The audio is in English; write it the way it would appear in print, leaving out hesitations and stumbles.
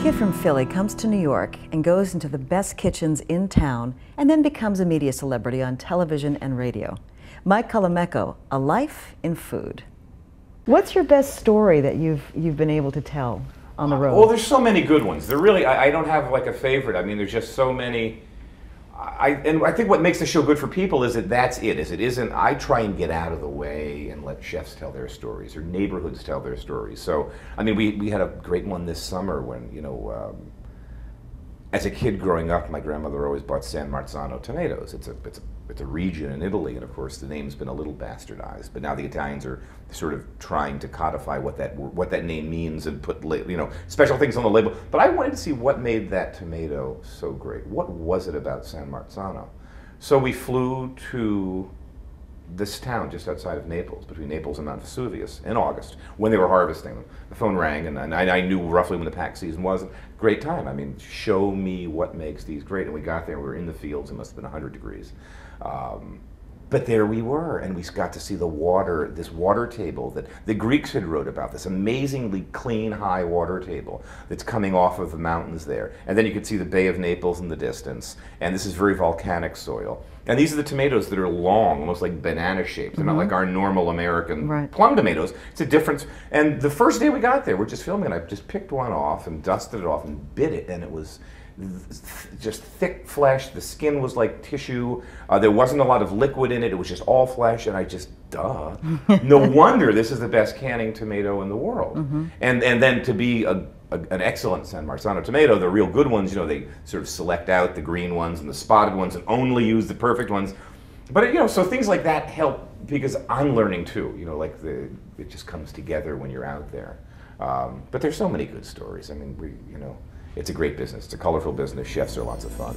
kid from Philly comes to New York and goes into the best kitchens in town and then becomes a media celebrity on television and radio. Mike Colameco, A Life in Food. What's your best story that you've been able to tell on the road? Well, there's so many good ones. There really, I don't have like a favorite. I mean, there's just so many. And I think what makes the show good for people is that that's it. Is it isn't. I try and get out of the way and let chefs tell their stories or neighborhoods tell their stories. So, I mean, we had a great one this summer when, you know, as a kid growing up, my grandmother always bought San Marzano tomatoes. It's a region in Italy, and of course the name's been a little bastardized. But now the Italians are sort of trying to codify what that name means and put, you know, special things on the label. But I wanted to see what made that tomato so great. What was it about San Marzano? So we flew to this town just outside of Naples, between Naples and Mount Vesuvius, in August, when they were harvesting them. The phone rang, and I knew roughly when the pack season was. Great time. I mean, show me what makes these great. And we got there, we were in the fields, it must have been 100 degrees. But there we were, and we got to see the water, this water table that the Greeks had wrote about, this amazingly clean, high water table that's coming off of the mountains there. And then you could see the Bay of Naples in the distance, and this is very volcanic soil. And these are the tomatoes that are long, almost like banana shaped. They're not like our normal American plum tomatoes. It's a difference. And the first day we got there, we're just filming, and I just picked one off and dusted it off and bit it, and it was just thick flesh. The skin was like tissue. There wasn't a lot of liquid in it. It was just all flesh, and I just, duh. No wonder this is the best canning tomato in the world. And then to be an excellent San Marzano tomato, the real good ones, you know, they sort of select out the green ones and the spotted ones and only use the perfect ones. But, you know, so things like that help because I'm learning too, you know, like it just comes together when you're out there. But there's so many good stories. I mean, you know, it's a great business. It's a colorful business. Chefs are lots of fun.